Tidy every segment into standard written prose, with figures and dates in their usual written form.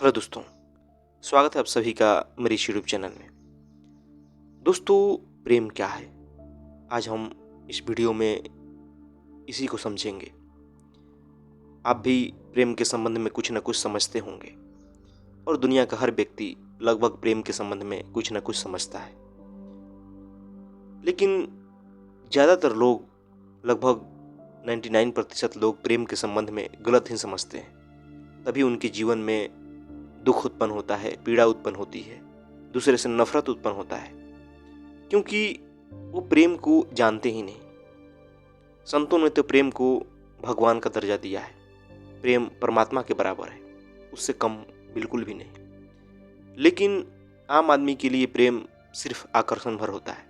Hello दोस्तों, स्वागत है आप सभी का मेरे इस यूट्यूब चैनल में। दोस्तों, प्रेम क्या है? आज हम इस वीडियो में इसी को समझेंगे। आप भी प्रेम के संबंध में कुछ न कुछ समझते होंगे और दुनिया का हर व्यक्ति लगभग प्रेम के संबंध में कुछ न कुछ समझता है, लेकिन ज़्यादातर लोग, लगभग 99% लोग प्रेम के संबंध में गलत ही समझते हैं। तभी उनके जीवन में दुख उत्पन्न होता है, पीड़ा उत्पन्न होती है, दूसरे से नफरत उत्पन्न होता है, क्योंकि वो प्रेम को जानते ही नहीं। संतों ने तो प्रेम को भगवान का दर्जा दिया है। प्रेम परमात्मा के बराबर है, उससे कम बिल्कुल भी नहीं। लेकिन आम आदमी के लिए प्रेम सिर्फ आकर्षण भर होता है।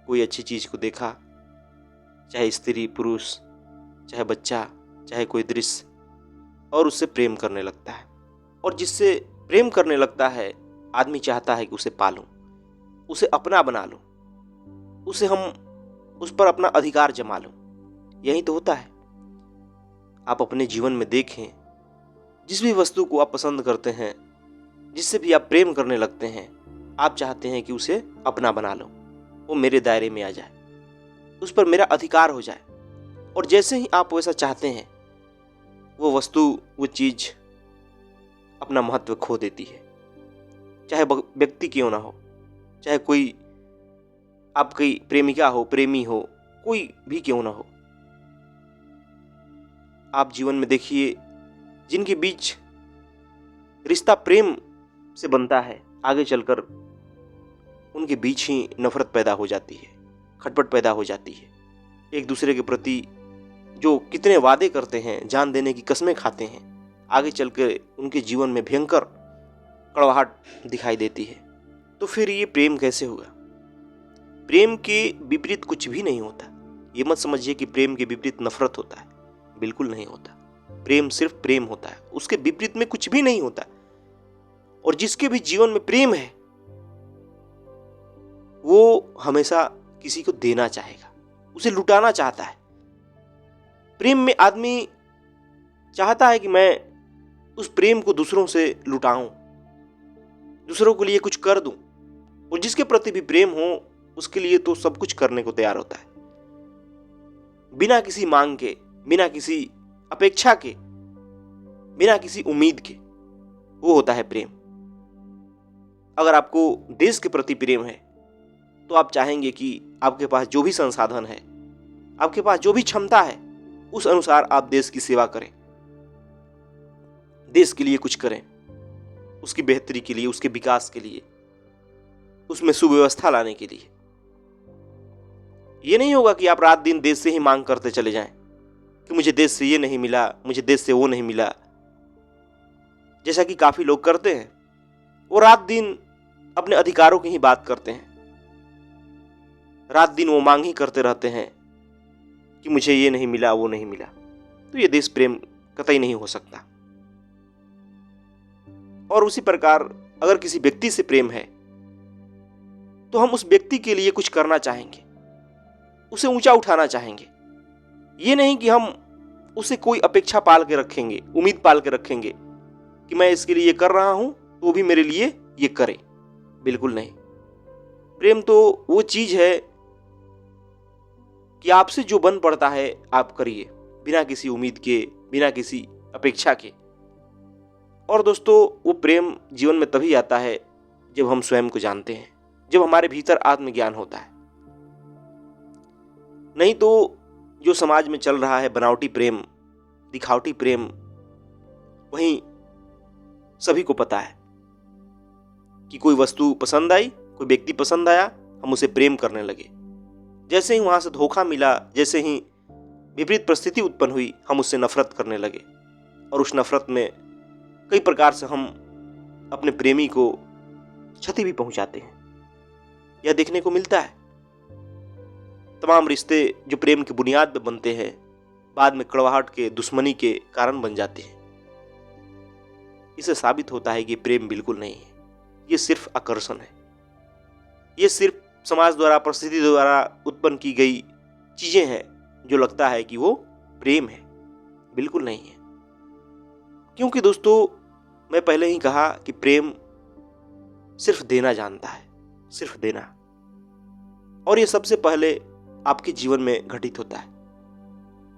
कोई अच्छी चीज़ को देखा, चाहे स्त्री पुरुष, चाहे बच्चा, चाहे कोई दृश्य, और उससे प्रेम करने लगता है। और जिससे प्रेम करने लगता है, आदमी चाहता है कि उसे पालूं, उसे अपना बना लूं, उस पर अपना अधिकार जमा लूं। यही तो होता है। आप अपने जीवन में देखें, जिस भी वस्तु को आप पसंद करते हैं, जिससे भी आप प्रेम करने लगते हैं, आप चाहते हैं कि उसे अपना बना लो, वो मेरे दायरे में आ जाए, उस पर मेरा अधिकार हो जाए। और जैसे ही आप वैसा चाहते हैं, वो वस्तु, वो चीज़ अपना महत्व खो देती है। चाहे व्यक्ति क्यों ना हो, चाहे कोई आपकी प्रेमिका हो, प्रेमी हो, कोई भी क्यों ना हो। आप जीवन में देखिए, जिनके बीच रिश्ता प्रेम से बनता है, आगे चलकर उनके बीच ही नफरत पैदा हो जाती है, खटपट पैदा हो जाती है। एक दूसरे के प्रति जो कितने वादे करते हैं, जान देने की कस्में खाते हैं, आगे चलकर उनके जीवन में भयंकर कड़वाहट दिखाई देती है। तो फिर ये प्रेम कैसे होगा? प्रेम के विपरीत कुछ भी नहीं होता। ये मत समझिए कि प्रेम के विपरीत नफरत होता है, बिल्कुल नहीं होता। प्रेम सिर्फ प्रेम होता है, उसके विपरीत में कुछ भी नहीं होता। और जिसके भी जीवन में प्रेम है, वो हमेशा किसी को देना चाहेगा, उसे लुटाना चाहता है। प्रेम में आदमी चाहता है कि मैं उस प्रेम को दूसरों से लुटाऊं, दूसरों के लिए कुछ कर दूं। और जिसके प्रति भी प्रेम हो, उसके लिए तो सब कुछ करने को तैयार होता है, बिना किसी मांग के, बिना किसी अपेक्षा के, बिना किसी उम्मीद के। वो होता है प्रेम। अगर आपको देश के प्रति प्रेम है, तो आप चाहेंगे कि आपके पास जो भी संसाधन है, आपके पास जो भी क्षमता है, उस अनुसार आप देश की सेवा करें, देश के लिए कुछ करें, उसकी बेहतरी के लिए, उसके विकास के लिए, उसमें सुव्यवस्था लाने के लिए। ये नहीं होगा कि आप रात दिन देश से ही मांग करते चले जाएं कि मुझे देश से ये नहीं मिला, मुझे देश से वो नहीं मिला, जैसा कि काफी लोग करते हैं। वो रात दिन अपने अधिकारों की ही बात करते हैं, रात दिन वो मांग ही करते रहते हैं कि मुझे ये नहीं मिला, वो नहीं मिला। तो ये देश प्रेम कतई नहीं हो सकता। और उसी प्रकार अगर किसी व्यक्ति से प्रेम है, तो हम उस व्यक्ति के लिए कुछ करना चाहेंगे, उसे ऊंचा उठाना चाहेंगे। ये नहीं कि हम उसे कोई अपेक्षा पाल के रखेंगे, उम्मीद पाल के रखेंगे कि मैं इसके लिए ये कर रहा हूं तो भी मेरे लिए ये करे। बिल्कुल नहीं। प्रेम तो वो चीज है कि आपसे जो बन पड़ता है आप करिए, बिना किसी उम्मीद के, बिना किसी अपेक्षा के। और दोस्तों, वो प्रेम जीवन में तभी आता है जब हम स्वयं को जानते हैं, जब हमारे भीतर आत्मज्ञान होता है। नहीं तो जो समाज में चल रहा है, बनावटी प्रेम, दिखावटी प्रेम, वहीं सभी को पता है कि कोई वस्तु पसंद आई, कोई व्यक्ति पसंद आया, हम उसे प्रेम करने लगे। जैसे ही वहां से धोखा मिला, जैसे ही विपरीत परिस्थिति उत्पन्न हुई, हम उससे नफरत करने लगे। और उस नफरत में कई प्रकार से हम अपने प्रेमी को क्षति भी पहुंचाते हैं। यह देखने को मिलता है। तमाम रिश्ते जो प्रेम की बुनियाद पर बनते हैं, बाद में कड़वाहट के, दुश्मनी के कारण बन जाते हैं। इससे साबित होता है कि प्रेम बिल्कुल नहीं है, ये सिर्फ आकर्षण है। ये सिर्फ समाज द्वारा, परिस्थिति द्वारा उत्पन्न की गई चीजें हैं, जो लगता है कि वो प्रेम है। बिल्कुल नहीं है। क्योंकि दोस्तों, मैं पहले ही कहा कि प्रेम सिर्फ देना जानता है, सिर्फ देना। और ये सबसे पहले आपके जीवन में घटित होता है,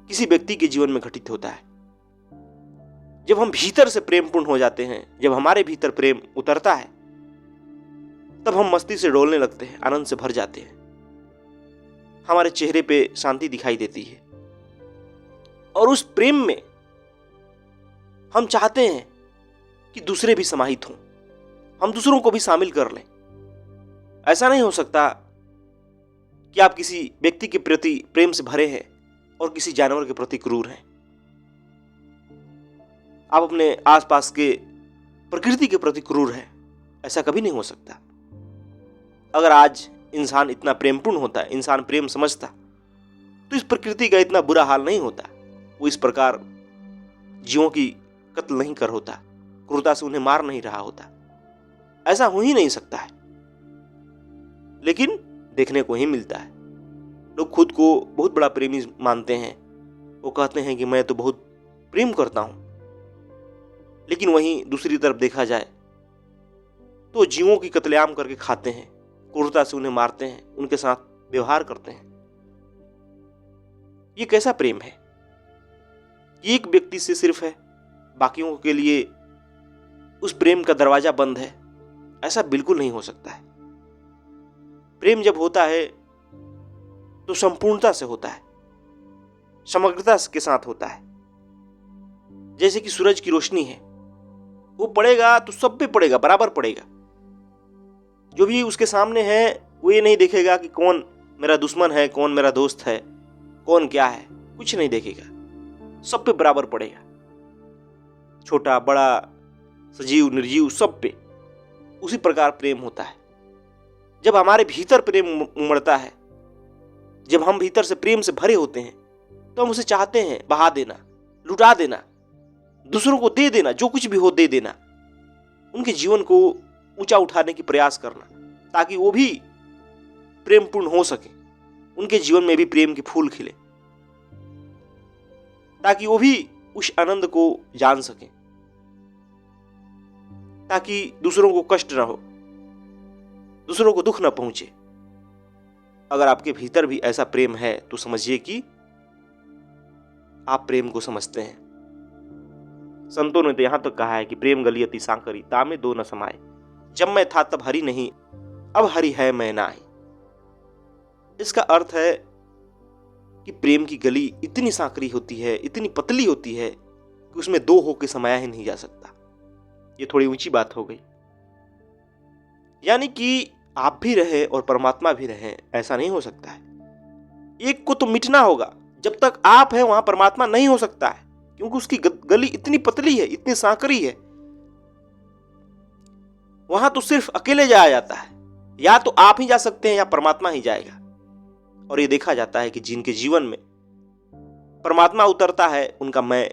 किसी व्यक्ति के जीवन में घटित होता है। जब हम भीतर से प्रेमपूर्ण हो जाते हैं, जब हमारे भीतर प्रेम उतरता है, तब हम मस्ती से डोलने लगते हैं, आनंद से भर जाते हैं, हमारे चेहरे पे शांति दिखाई देती है। और उस प्रेम में हम चाहते हैं कि दूसरे भी समाहित हों, हम दूसरों को भी शामिल कर लें। ऐसा नहीं हो सकता कि आप किसी व्यक्ति के प्रति प्रेम से भरे हैं और किसी जानवर के प्रति क्रूर हैं। आप अपने आसपास के प्रकृति के प्रति क्रूर हैं, ऐसा कभी नहीं हो सकता। अगर आज इंसान इतना प्रेमपूर्ण होता, इंसान प्रेम समझता, तो इस प्रकृति का इतना बुरा हाल नहीं होता। वो इस प्रकार जीवों की कत्ल नहीं कर होता, क्रूरता से उन्हें मार नहीं रहा होता। ऐसा हो ही नहीं सकता है, लेकिन देखने को ही मिलता है। लोग खुद को बहुत बड़ा प्रेमी मानते हैं, वो कहते हैं कि मैं तो बहुत प्रेम करता हूं, लेकिन वहीं दूसरी तरफ देखा जाए तो जीवों की कत्लेआम करके खाते हैं, क्रूरता से उन्हें मारते हैं, उनके साथ व्यवहार करते हैं। ये कैसा प्रेम है? ये एक व्यक्ति से सिर्फ है, बाकियों के लिए उस प्रेम का दरवाजा बंद है। ऐसा बिल्कुल नहीं हो सकता है। प्रेम जब होता है तो संपूर्णता से होता है, समग्रता के साथ होता है। जैसे कि सूरज की रोशनी है, वो पड़ेगा तो सब पे पड़ेगा, बराबर पड़ेगा। जो भी उसके सामने है वो ये नहीं देखेगा कि कौन मेरा दुश्मन है, कौन मेरा दोस्त है, कौन क्या है, कुछ नहीं देखेगा, सब पे बराबर पड़ेगा। छोटा बड़ा, सजीव निर्जीव, सब पे उसी प्रकार प्रेम होता है। जब हमारे भीतर प्रेम उमड़ता है, जब हम भीतर से प्रेम से भरे होते हैं, तो हम उसे चाहते हैं बहा देना, लुटा देना, दूसरों को दे देना, जो कुछ भी हो दे देना, उनके जीवन को ऊंचा उठाने की प्रयास करना, ताकि वो भी प्रेमपूर्ण हो सके, उनके जीवन में भी प्रेम के फूल खिले, ताकि वो भी उस आनंद को जान सके, ताकि दूसरों को कष्ट न हो, दूसरों को दुख न पहुंचे। अगर आपके भीतर भी ऐसा प्रेम है तो समझिए कि आप प्रेम को समझते हैं। संतों ने तो यहां तक कहा है कि प्रेम गली अति सांकरी, तामे दो न समाये, जब मैं था तब हरि नहीं, अब हरि है मैं नाही। इसका अर्थ है कि प्रेम की गली इतनी सांकरी होती है, इतनी पतली होती है कि उसमें दो होके समाया ही नहीं जा सकता। ये थोड़ी ऊंची बात हो गई। यानी कि आप भी रहे और परमात्मा भी रहे, ऐसा नहीं हो सकता है। एक को तो मिटना होगा, जब तक आप हैं वहां परमात्मा नहीं हो सकता है, क्योंकि उसकी गली इतनी पतली है, इतनी सांकरी है। वहां तो सिर्फ अकेले जाया जाता है, या तो आप ही जा सकते हैं या परमात्मा ही जाएगा। और ये देखा जाता है कि जिनके जीवन में परमात्मा उतरता है, उनका मैं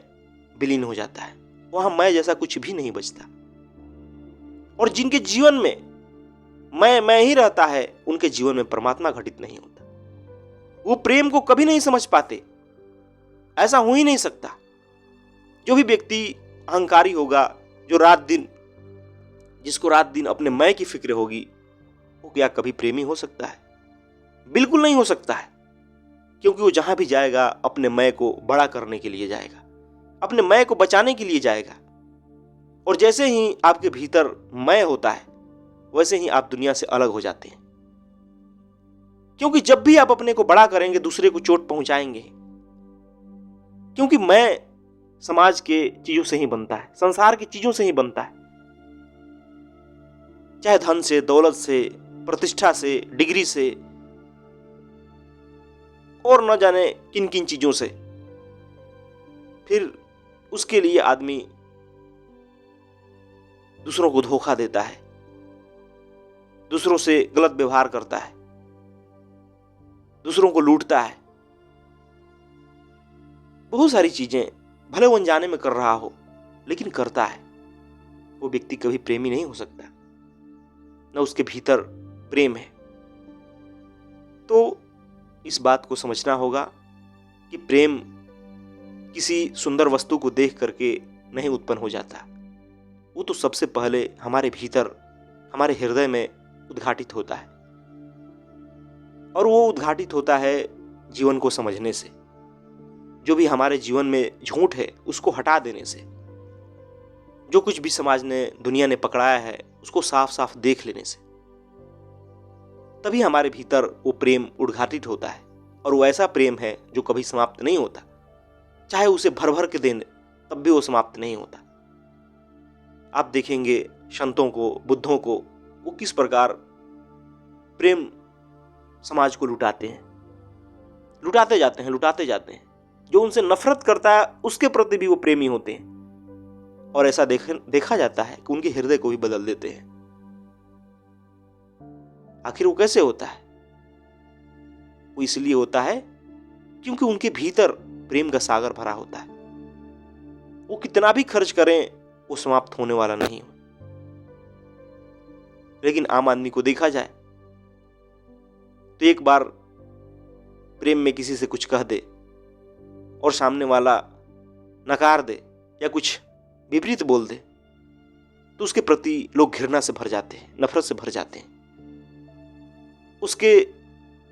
विलीन हो जाता है, वहां मैं जैसा कुछ भी नहीं बचता। और जिनके जीवन में मैं ही रहता है, उनके जीवन में परमात्मा घटित नहीं होता। वो प्रेम को कभी नहीं समझ पाते, ऐसा हो ही नहीं सकता। जो भी व्यक्ति अहंकारी होगा, जो जिसको रात दिन अपने मैं की फिक्र होगी, वो क्या कभी प्रेमी हो सकता है? बिल्कुल नहीं हो सकता है, क्योंकि वो जहां भी जाएगा अपने मैं को बड़ा करने के लिए जाएगा, अपने मैं को बचाने के लिए जाएगा। और जैसे ही आपके भीतर मैं होता है, वैसे ही आप दुनिया से अलग हो जाते हैं। क्योंकि जब भी आप अपने को बड़ा करेंगे, दूसरे को चोट पहुंचाएंगे। क्योंकि मैं समाज के चीजों से ही बनता है, संसार की चीजों से ही बनता है, चाहे धन से, दौलत से, प्रतिष्ठा से, डिग्री से, और न जाने किन किन चीजों से। फिर उसके लिए आदमी दूसरों को धोखा देता है, दूसरों से गलत व्यवहार करता है, दूसरों को लूटता है। बहुत सारी चीजें भले वो अनजाने में कर रहा हो, लेकिन करता है। वो व्यक्ति कभी प्रेमी नहीं हो सकता, न उसके भीतर प्रेम है। तो इस बात को समझना होगा कि प्रेम किसी सुंदर वस्तु को देख करके नहीं उत्पन्न हो जाता। वो तो सबसे पहले हमारे भीतर, हमारे हृदय में उद्घाटित होता है। और वो उद्घाटित होता है जीवन को समझने से, जो भी हमारे जीवन में झूठ है उसको हटा देने से, जो कुछ भी समाज ने, दुनिया ने पकड़ाया है उसको साफ साफ देख लेने से। तभी हमारे भीतर वो प्रेम उद्घाटित होता है। और वो ऐसा प्रेम है जो कभी समाप्त नहीं होता, चाहे उसे भर भर के दें तब भी वो समाप्त नहीं होता। आप देखेंगे संतों को, बुद्धों को, वो किस प्रकार प्रेम समाज को लुटाते हैं, लुटाते जाते हैं, लुटाते जाते हैं। जो उनसे नफरत करता है उसके प्रति भी वो प्रेमी होते हैं। और ऐसा देखा जाता है कि उनके हृदय को भी बदल देते हैं। आखिर वो कैसे होता है? वो इसलिए होता है क्योंकि उनके भीतर प्रेम का सागर भरा होता है। वो कितना भी खर्च करें वो समाप्त होने वाला नहीं हो। लेकिन आम आदमी को देखा जाए तो एक बार प्रेम में किसी से कुछ कह दे और सामने वाला नकार दे या कुछ विपरीत बोल दे तो उसके प्रति लोग घृणा से भर जाते हैं, नफरत से भर जाते हैं। उसके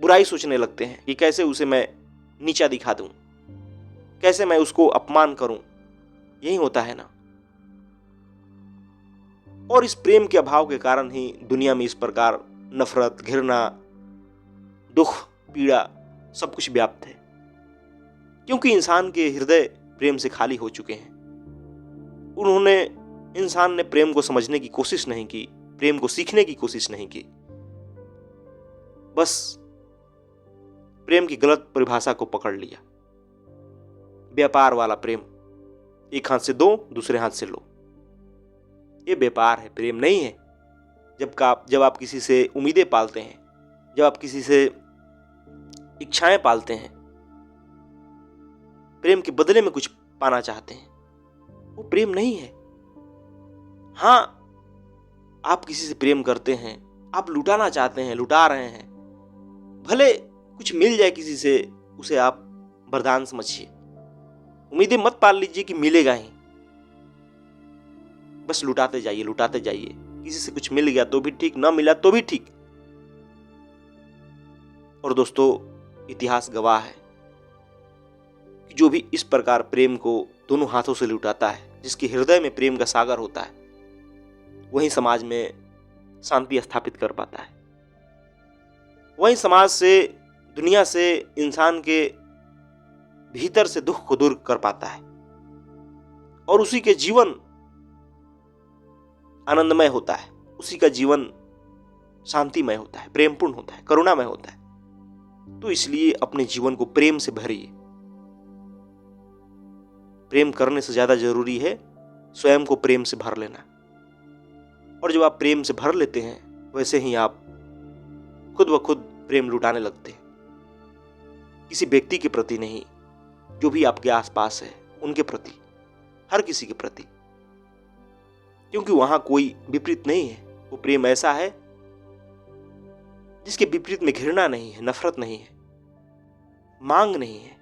बुराई सोचने लगते हैं कि कैसे उसे मैं नीचा दिखा दूं, कैसे मैं उसको अपमान करूं। यही होता है ना। और इस प्रेम के अभाव के कारण ही दुनिया में इस प्रकार नफरत, घृणा, दुख, पीड़ा सब कुछ व्याप्त है। क्योंकि इंसान के हृदय प्रेम से खाली हो चुके हैं। इंसान ने प्रेम को समझने की कोशिश नहीं की, प्रेम को सीखने की कोशिश नहीं की। बस प्रेम की गलत परिभाषा को पकड़ लिया। व्यापार वाला प्रेम, एक हाथ से दो, दूसरे हाथ से लो। ये व्यापार है, प्रेम नहीं है। जब आप किसी से उम्मीदें पालते हैं, जब आप किसी से इच्छाएं पालते हैं, प्रेम के बदले में कुछ पाना चाहते हैं, वो प्रेम नहीं है। हाँ, आप किसी से प्रेम करते हैं, आप लुटाना चाहते हैं, लुटा रहे हैं, भले कुछ मिल जाए किसी से, उसे आप वरदान समझिए। उम्मीदें मत पाल लीजिए कि मिलेगा ही। बस लुटाते जाइए, लुटाते जाइए। किसी से कुछ मिल गया तो भी ठीक, ना मिला तो भी ठीक। और दोस्तों, इतिहास गवाह है कि जो भी इस प्रकार प्रेम को दोनों हाथों से लुटाता है, जिसके हृदय में प्रेम का सागर होता है, वही समाज में शांति स्थापित कर पाता है। वही समाज से, दुनिया से, इंसान के भीतर से दुख को दूर कर पाता है। और उसी के जीवन आनंदमय होता है, उसी का जीवन शांतिमय होता है, प्रेमपूर्ण होता है, करुणामय होता है। तो इसलिए अपने जीवन को प्रेम से भरिए। प्रेम करने से ज्यादा जरूरी है स्वयं को प्रेम से भर लेना। और जब आप प्रेम से भर लेते हैं, वैसे ही आप खुद ब खुद प्रेम लुटाने लगते हैं। किसी व्यक्ति के प्रति नहीं, जो भी आपके आसपास है उनके प्रति, हर किसी के प्रति। क्योंकि वहां कोई विपरीत नहीं है। वो प्रेम ऐसा है जिसके विपरीत में घृणा नहीं है, नफरत नहीं है, मांग नहीं है।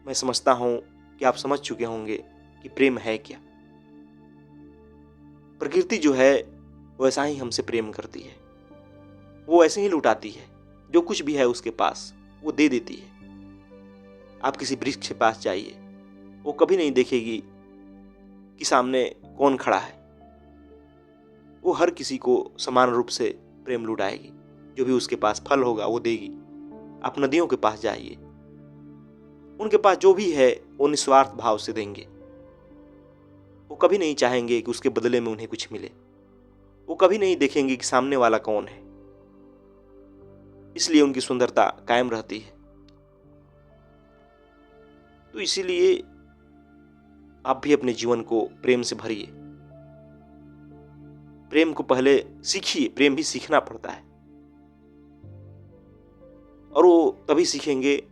मैं समझता हूं कि आप समझ चुके होंगे कि प्रेम है क्या। प्रकृति जो है वो ऐसा ही हमसे प्रेम करती है। वो ऐसे ही लुटाती है। जो कुछ भी है उसके पास वो दे देती है। आप किसी वृक्ष के पास जाइए, वो कभी नहीं देखेगी कि सामने कौन खड़ा है। वो हर किसी को समान रूप से प्रेम लुटाएगी। जो भी उसके पास फल होगा वो देगी। आप नदियों के पास जाइए, उनके पास जो भी है वो निस्वार्थ भाव से देंगे। वो कभी नहीं चाहेंगे कि उसके बदले में उन्हें कुछ मिले। वो कभी नहीं देखेंगे कि सामने वाला कौन है। इसलिए उनकी सुंदरता कायम रहती है। तो इसीलिए आप भी अपने जीवन को प्रेम से भरिए। प्रेम को पहले सीखिए। प्रेम भी सीखना पड़ता है। और वो तभी सीखेंगे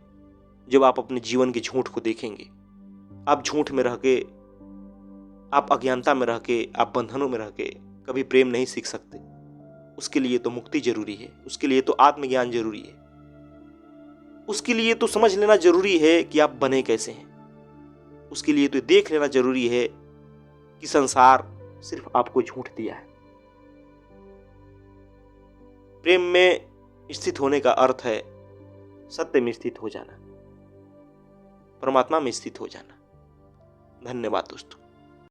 जब आप अपने जीवन के झूठ को देखेंगे। आप झूठ में रह के, आप अज्ञानता में रह के, आप बंधनों में रह के कभी प्रेम नहीं सीख सकते। उसके लिए तो मुक्ति जरूरी है। उसके लिए तो आत्मज्ञान जरूरी है। उसके लिए तो समझ लेना जरूरी है कि आप बने कैसे हैं। उसके लिए तो देख लेना जरूरी है कि संसार सिर्फ आपको झूठ दिया है। प्रेम में स्थित होने का अर्थ है सत्य में स्थित हो जाना, परमात्मा में स्थित हो जाना। धन्यवाद दोस्तों।